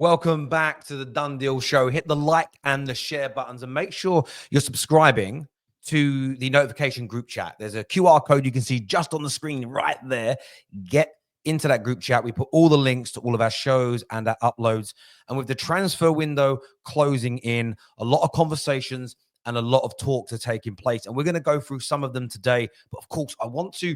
Welcome back to the Done Deal Show. Hit the like and the share buttons and make sure you're subscribing to the notification group chat. There's a QR code you can see just on the screen right there. Get into that group chat. We put all the links to all of our shows and our uploads. And with the transfer window closing in, a lot of conversations and a lot of talks are taking place. And we're going to go through some of them today. But of course, I want to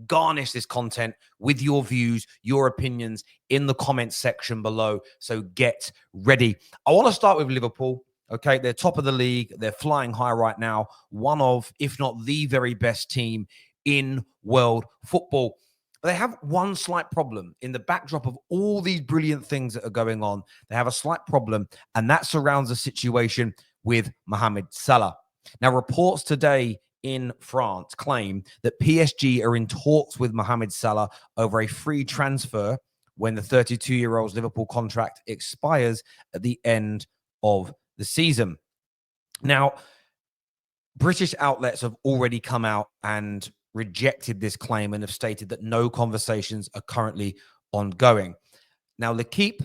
garnish this content with your views, your opinions in the comments section below. So get ready. I want to start with Liverpool. Okay, they're top of the league. They're flying high right now. One of, if not the very best team in world football. But they have one slight problem in the backdrop of all these brilliant things that are going on. They have a slight problem, and that surrounds the situation with Mohamed Salah. Now, reports today in France claim that PSG are in talks with Mohamed Salah over a free transfer when the 32-year-old's Liverpool contract expires at the end of the season. Now, British outlets have already come out and rejected this claim and have stated that no conversations are currently ongoing. Now, L'Equipe,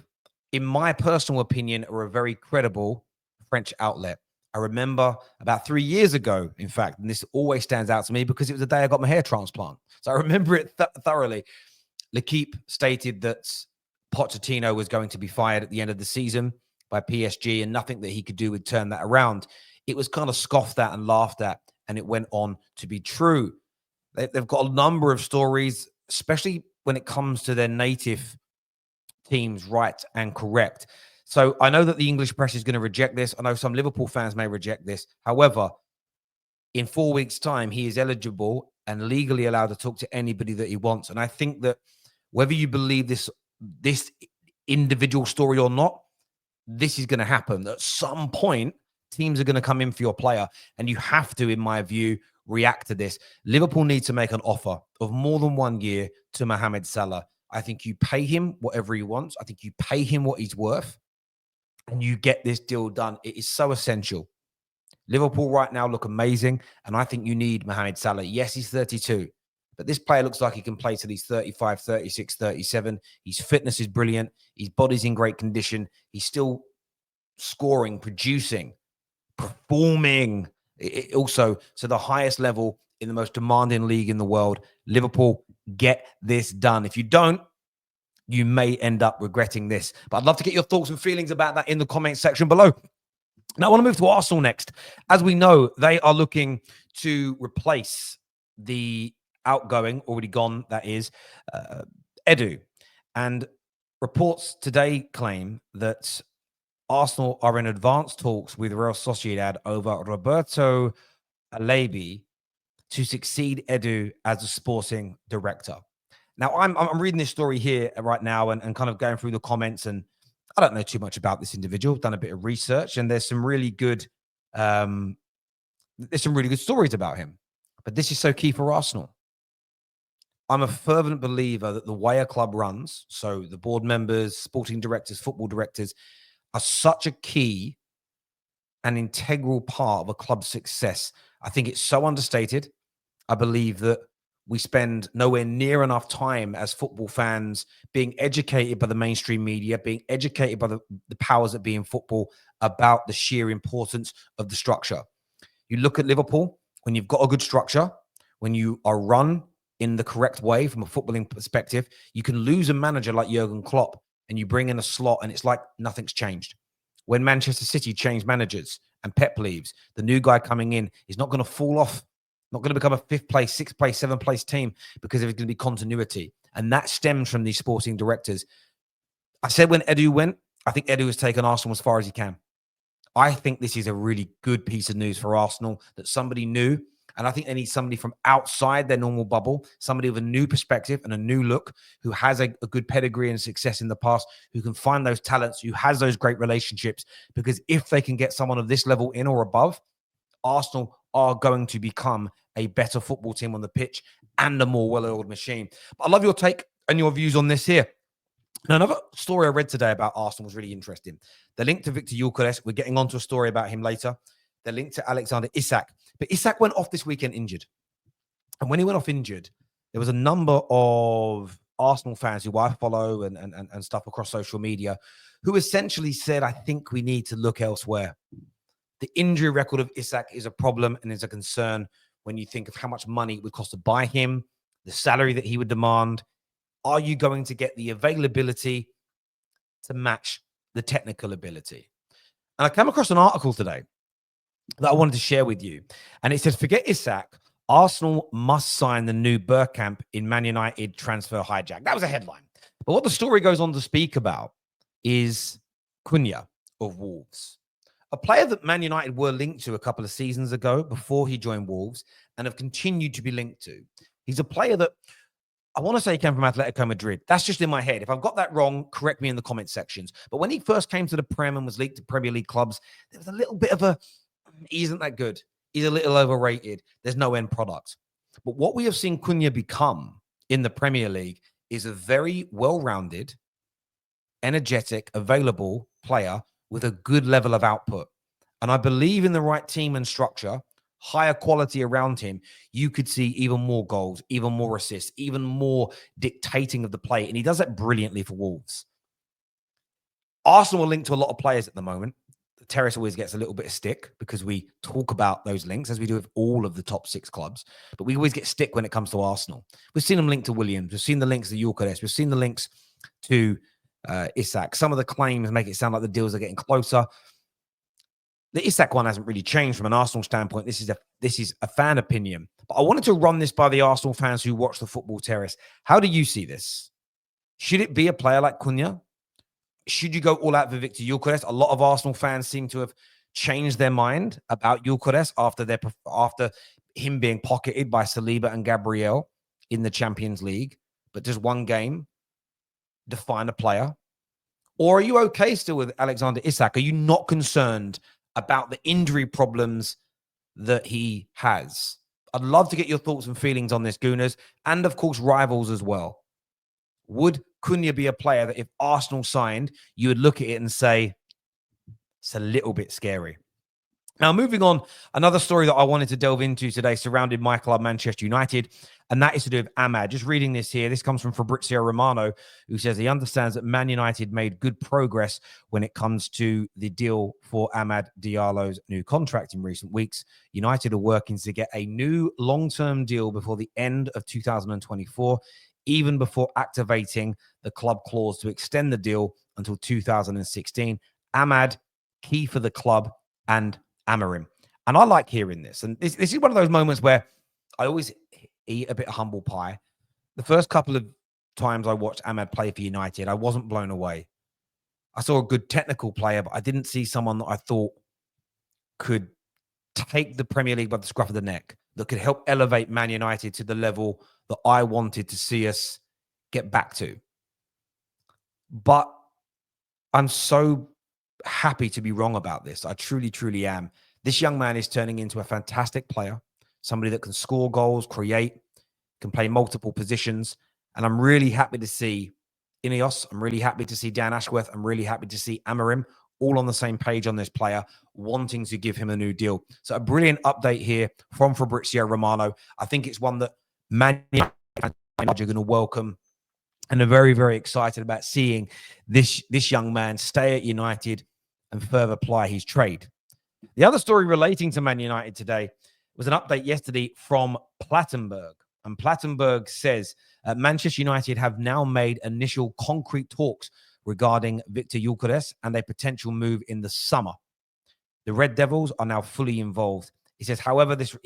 in my personal opinion, are a very credible French outlet. I remember about 3 years ago, in fact, and this always stands out to me because it was the day I got my hair transplant. So I remember it thoroughly. L'Equipe stated that Pochettino was going to be fired at the end of the season by PSG and nothing that he could do would turn that around. It was kind of scoffed at and laughed at, and it went on to be true. They've got a number of stories, especially when it comes to their native teams, right and correct. So I know that the English press is going to reject this. I know some Liverpool fans may reject this. However, in 4 weeks' time, he is eligible and legally allowed to talk to anybody that he wants. And I think that whether you believe this individual story or not, this is going to happen. At some point, teams are going to come in for your player, and you have to, in my view, react to this. Liverpool need to make an offer of more than 1 year to Mohamed Salah. I think you pay him whatever he wants. I think you pay him what he's worth, and you get this deal done. It is so essential. Liverpool right now look amazing, and I think you need Mohamed Salah. Yes, he's 32, but this player looks like he can play till he's 35, 36, 37. His fitness is brilliant. His body's in great condition. He's still scoring, producing, performing. Also, to the highest level in the most demanding league in the world. Liverpool, get this done. If you don't, you may end up regretting this. But I'd love to get your thoughts and feelings about that in the comment section below. Now, I want to move to Arsenal next. As we know, they are looking to replace the outgoing, already gone, that is, Edu. And reports today claim that Arsenal are in advanced talks with Real Sociedad over Roberto Olabe to succeed Edu as a sporting director. Now, I'm reading this story here right now and kind of going through the comments, and I don't know too much about this individual. I've done a bit of research, and there's some really good stories about him. But this is so key for Arsenal. I'm a fervent believer that the way a club runs, so the board members, sporting directors, football directors, are such a key and integral part of a club's success. I think it's so understated. I believe that we spend nowhere near enough time as football fans being educated by the mainstream media, being educated by the powers that be in football about the sheer importance of the structure. You look at Liverpool, when you've got a good structure, when you are run in the correct way from a footballing perspective, you can lose a manager like Jurgen Klopp and you bring in a slot and it's like nothing's changed. When Manchester City changed managers and Pep leaves, the new guy coming in is not going to fall off, not going to become a 5th place, 6th place, 7th place team because there's going to be continuity. And that stems from these sporting directors. I said when Edu went, I think Edu has taken Arsenal as far as he can. I think this is a really good piece of news for Arsenal, that somebody new, and I think they need somebody from outside their normal bubble, somebody with a new perspective and a new look, who has a good pedigree and success in the past, who can find those talents, who has those great relationships. Because if they can get someone of this level in or above, Arsenal are going to become a better football team on the pitch and a more well-oiled machine. But I love your take and your views on this here. Now, another story I read today about Arsenal was really interesting. The link to Viktor Gyökeres, we're getting onto a story about him later. The link to Alexander Isak. But Isak went off this weekend injured. And when he went off injured, there was a number of Arsenal fans who I follow and stuff across social media who essentially said, I think we need to look elsewhere. The injury record of Isak is a problem and is a concern when you think of how much money it would cost to buy him, the salary that he would demand. Are you going to get the availability to match the technical ability? And I came across an article today that I wanted to share with you. And it says, forget Isak, Arsenal must sign the new Bergkamp in Man United transfer hijack. That was a headline. But what the story goes on to speak about is Cunha of Wolves, a player that Man United were linked to a couple of seasons ago before he joined Wolves and have continued to be linked to. He's a player that I want to say he came from Atletico Madrid. That's just in my head. If I've got that wrong, correct me in the comment sections. But when he first came to the Prem and was linked to Premier League clubs, there was a little bit of a, he isn't that good. He's a little overrated. There's no end product. But what we have seen Cunha become in the Premier League is a very well-rounded, energetic, available player with a good level of output. And I believe in the right team and structure, higher quality around him, you could see even more goals, even more assists, even more dictating of the play. And he does that brilliantly for Wolves. Arsenal are linked to a lot of players at the moment. Terrace always gets a little bit of stick because we talk about those links as we do with all of the top 6 clubs. But we always get stick when it comes to Arsenal. We've seen them linked to Williams. We've seen the links to Gyökeres. We've seen the links to Isak. Some of the claims make it sound like the deals are getting closer. The Isak one hasn't really changed from an Arsenal standpoint. This is a fan opinion. But I wanted to run this by the Arsenal fans who watch the Football Terrace. How do you see this? Should it be a player like Cunha? Should you go all out for Viktor Gyökeres? A lot of Arsenal fans seem to have changed their mind about Gyökeres after him being pocketed by Saliba and Gabriel in the Champions League. But does one game define a player? Or are you okay still with Alexander Isak? Are you not concerned about the injury problems that he has? I'd love to get your thoughts and feelings on this, Gooners, and of course, rivals as well. Would Cunha be a player that if Arsenal signed, you would look at it and say, it's a little bit scary? Now, moving on, another story that I wanted to delve into today surrounded my club, Manchester United, and that is to do with Amad. Just reading this here, this comes from Fabrizio Romano, who says he understands that Man United made good progress when it comes to the deal for Amad Diallo's new contract in recent weeks. United are working to get a new long-term deal before the end of 2024, even before activating the club clause to extend the deal until 2016. Amad, key for the club, and Amorim. And I like hearing this. And this is one of those moments where I always eat a bit of humble pie. The first couple of times I watched Amad play for United, I wasn't blown away. I saw a good technical player, but I didn't see someone that I thought could take the Premier League by the scruff of the neck, that could help elevate Man United to the level that I wanted to see us get back to. But I'm so happy to be wrong about this. I truly, truly am. This young man is turning into a fantastic player, somebody that can score goals, create, can play multiple positions. And I'm really happy to see Ineos. I'm really happy to see Dan Ashworth. I'm really happy to see Amorim all on the same page on this player, wanting to give him a new deal. So a brilliant update here from Fabrizio Romano. I think it's one that Man United are going to welcome, and are very, very excited about seeing this young man stay at United and further ply his trade. The other story relating to Man United today was an update yesterday from Plattenberg. And Plattenberg says Manchester United have now made initial concrete talks regarding Viktor Gyökeres and a potential move in the summer. The Red Devils are now fully involved. He says, however, this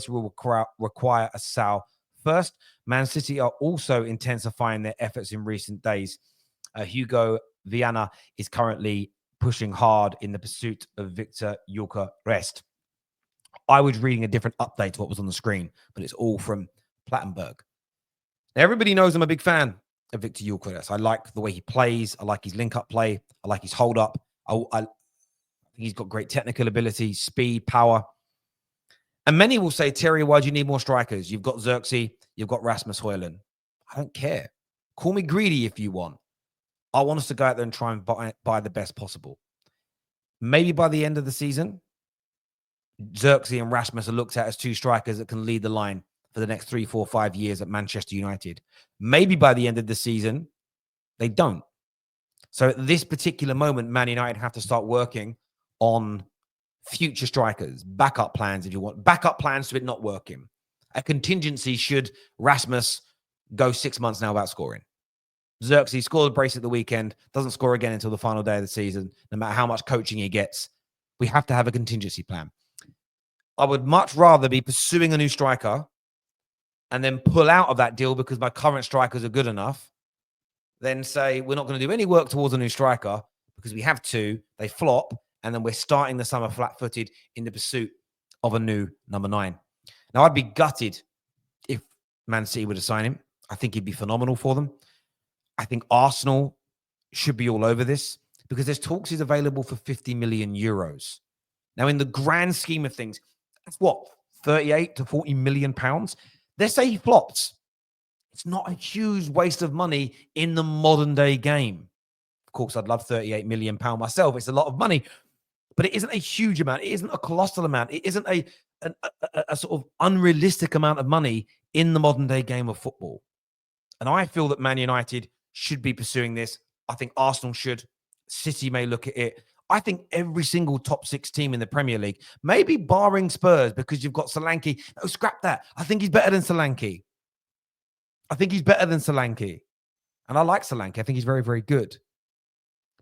will require a sale first. Man City are also intensifying their efforts in recent days. Hugo Viana is currently pushing hard in the pursuit of Viktor Gyökeres. I was reading a different update to what was on the screen, but it's all from Plattenberg. Now, everybody knows I'm a big fan of Viktor Gyökeres. I like the way he plays. I like his link-up play. I like his hold-up. I think he's got great technical ability, speed, power. And many will say, Terry, why do you need more strikers? You've got Xerxes, you've got Rasmus Højlund. I don't care. Call me greedy if you want. I want us to go out there and try and buy the best possible. Maybe by the end of the season, Xerxes and Rasmus are looked at as two strikers that can lead the line for the next 3, 4, 5 years at Manchester United. Maybe by the end of the season, they don't. So at this particular moment, Man United have to start working on future strikers, backup plans if you want, backup plans to it not working. A contingency should Rasmus go 6 months now without scoring. Xerxes scored a brace at the weekend, doesn't score again until the final day of the season, no matter how much coaching he gets. We have to have a contingency plan. I would much rather be pursuing a new striker and then pull out of that deal because my current strikers are good enough than say we're not going to do any work towards a new striker because we have two, they flop, and then we're starting the summer flat-footed in the pursuit of a new number 9. Now, I'd be gutted if Man City were to sign him. I think he'd be phenomenal for them. I think Arsenal should be all over this because there's talks he's available for 50 million euros. Now, in the grand scheme of things, that's what, 38 to 40 million pounds? Let's say he flops. It's not a huge waste of money in the modern day game. Of course, I'd love 38 million pounds myself. It's a lot of money, but it isn't a huge amount. It isn't a colossal amount. It isn't a sort of unrealistic amount of money in the modern day game of football. And I feel that Man United should be pursuing this. I think Arsenal should. City may look at it. I think every single top 6 team in the Premier League, maybe barring Spurs because you've got Solanke. No, scrap that. I think he's better than Solanke. And I like Solanke. I think he's very, very good.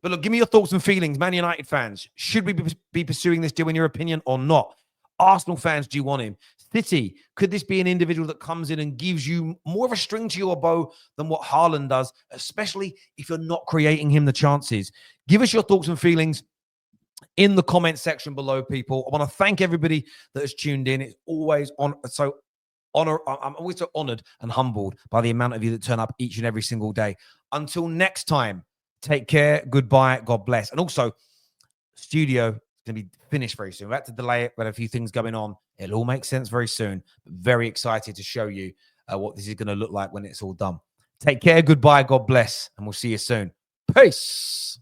But look, give me your thoughts and feelings, Man United fans. Should we be pursuing this deal in your opinion or not? Arsenal fans, do you want him? City, could this be an individual that comes in and gives you more of a string to your bow than what Haaland does, especially if you're not creating him the chances? Give us your thoughts and feelings in the comment section below, people. I want to thank everybody that has tuned in. It's always I'm always so honored and humbled by the amount of you that turn up each and every single day. Until next time, take care. Goodbye. God bless. And also, studio is going to be finished very soon. We had to delay it, but a few things going on. It'll all make sense very soon. Very excited to show you what this is going to look like when it's all done. Take care. Goodbye. God bless. And we'll see you soon. Peace.